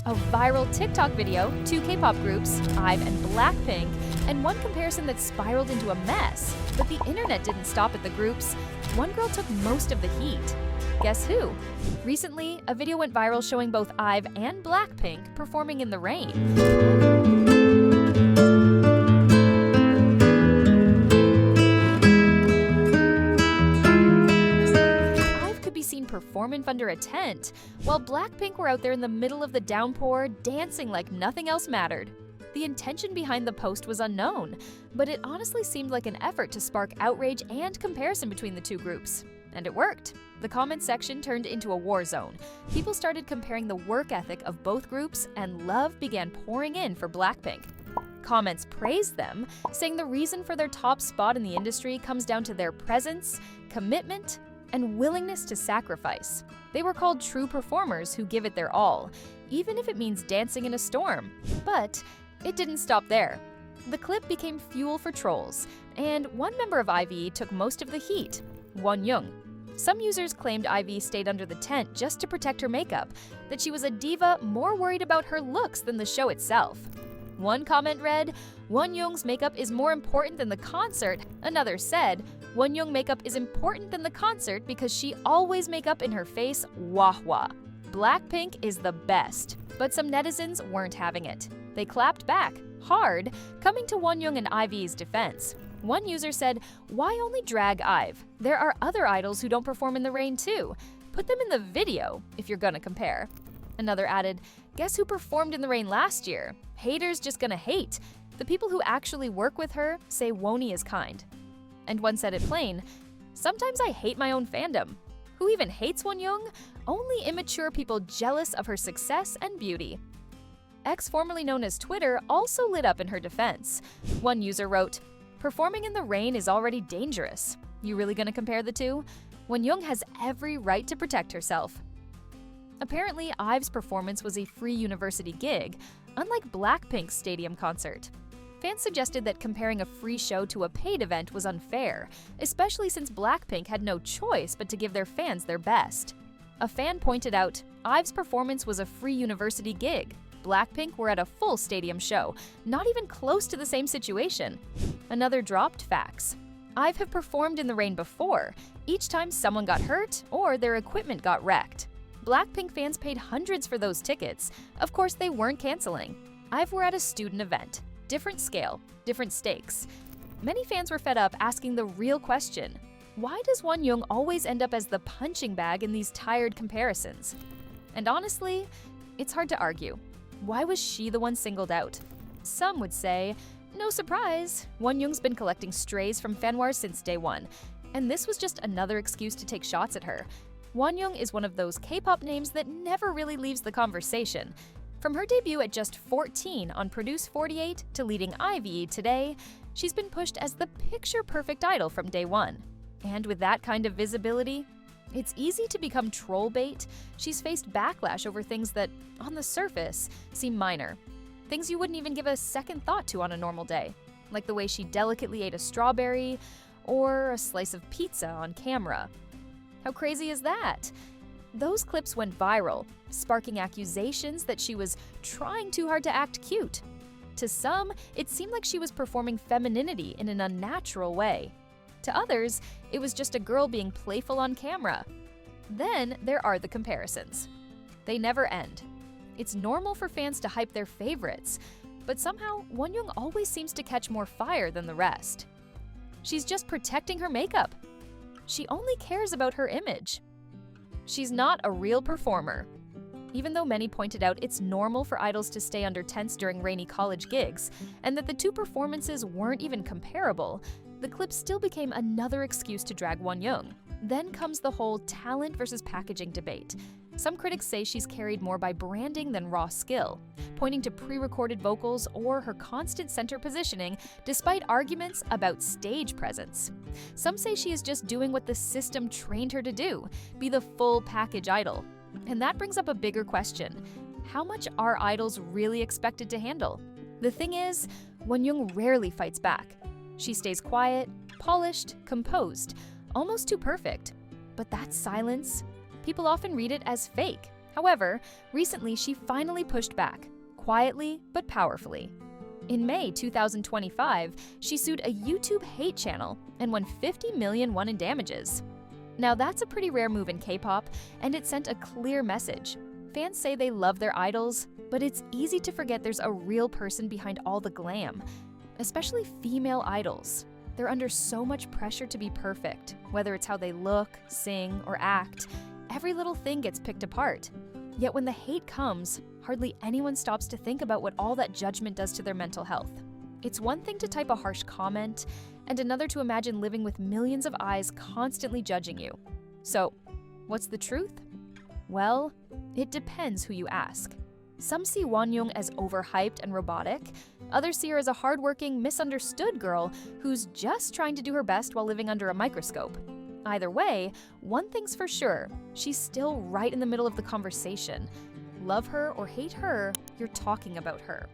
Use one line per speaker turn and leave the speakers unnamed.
a viral TikTok video, two K-pop groups, IVE and BLACKPINK, and one comparison that spiraled into a mess. But the internet didn't stop at the groups. One girl took most of the heat. Guess who? Recently, a video went viral showing both IVE and BLACKPINK performing in the rain. Seen performing under a tent, while BLACKPINK were out there in the middle of the downpour, dancing like nothing else mattered. The intention behind the post was unknown, but it honestly seemed like an effort to spark outrage and comparison between the two groups. And it worked. The comment section turned into a war zone. People started comparing the work ethic of both groups, and love began pouring in for BLACKPINK. Comments praised them, saying the reason for their top spot in the industry comes down to their presence, commitment, and willingness to sacrifice. They were called true performers who give it their all, even if it means dancing in a storm. But it didn't stop there. The clip became fuel for trolls, and one member of IVE took most of the heat, Wonyoung. Some users claimed IVE stayed under the tent just to protect her makeup, that she was a diva more worried about her looks than the show itself. One comment read, "Wonyoung's makeup is more important than the concert." Another said, "Wonyoung makeup is important than the concert because she always make up in her face, wah wah. BLACKPINK is the best." But some netizens weren't having it. They clapped back, hard, coming to Wonyoung and IVE's defense. One user said, "Why only drag IVE? There are other idols who don't perform in the rain too. Put them in the video if you're gonna compare." Another added, "Guess who performed in the rain last year? Haters just gonna hate. The people who actually work with her say Wony is kind." And one said it plain, "Sometimes I hate my own fandom. Who even hates Wonyoung? Only immature people jealous of her success and beauty." X, formerly known as Twitter, also lit up in her defense. One user wrote, "Performing in the rain is already dangerous. You really gonna compare the two? Wonyoung has every right to protect herself." Apparently, IVE's performance was a free university gig, unlike BLACKPINK's stadium concert. Fans suggested that comparing a free show to a paid event was unfair, especially since BLACKPINK had no choice but to give their fans their best. A fan pointed out, IVE's performance was a free university gig. BLACKPINK were at a full stadium show, not even close to the same situation. Another dropped facts. IVE have performed in the rain before, each time someone got hurt or their equipment got wrecked. BLACKPINK fans paid hundreds for those tickets. Of course, they weren't canceling. IVE were at a student event. Different scale, different stakes. Many fans were fed up asking the real question, why does Wonyoung always end up as the punching bag in these tired comparisons? And honestly, it's hard to argue. Why was she the one singled out? Some would say, no surprise, Wonyoung's been collecting strays from Fanwars since day one, and this was just another excuse to take shots at her. Wonyoung is one of those K-pop names that never really leaves the conversation. From her debut at just 14 on Produce 48 to leading IVE today, she's been pushed as the picture-perfect idol from day one. And with that kind of visibility, it's easy to become troll bait. She's faced backlash over things that, on the surface, seem minor. Things you wouldn't even give a second thought to on a normal day, like the way she delicately ate a strawberry or a slice of pizza on camera. How crazy is that? Those clips went viral, sparking accusations that she was trying too hard to act cute. To some, it seemed like she was performing femininity in an unnatural way. To others, it was just a girl being playful on camera. Then there are the comparisons. They never end. It's normal for fans to hype their favorites, but somehow Wonyoung always seems to catch more fire than the rest. She's just protecting her makeup. She only cares about her image. She's not a real performer. Even though many pointed out it's normal for idols to stay under tents during rainy college gigs, and that the two performances weren't even comparable, the clip still became another excuse to drag Wonyoung. Then comes the whole talent versus packaging debate. Some critics say she's carried more by branding than raw skill, pointing to pre-recorded vocals or her constant center positioning despite arguments about stage presence. Some say she is just doing what the system trained her to do, be the full package idol. And that brings up a bigger question. How much are idols really expected to handle? The thing is, Wonyoung rarely fights back. She stays quiet, polished, composed, almost too perfect. But that silence, people often read it as fake. However, recently she finally pushed back, quietly but powerfully. In May 2025, she sued a YouTube hate channel and won 50 million won in damages. Now that's a pretty rare move in K-pop, and it sent a clear message. Fans say they love their idols, but it's easy to forget there's a real person behind all the glam. Especially female idols. They're under so much pressure to be perfect, whether it's how they look, sing, or act. Every little thing gets picked apart. Yet when the hate comes, hardly anyone stops to think about what all that judgment does to their mental health. It's one thing to type a harsh comment, and another to imagine living with millions of eyes constantly judging you. So, what's the truth? Well, it depends who you ask. Some see Wonyoung as overhyped and robotic. Others see her as a hardworking, misunderstood girl who's just trying to do her best while living under a microscope. Either way, one thing's for sure, she's still right in the middle of the conversation. Love her or hate her, you're talking about her.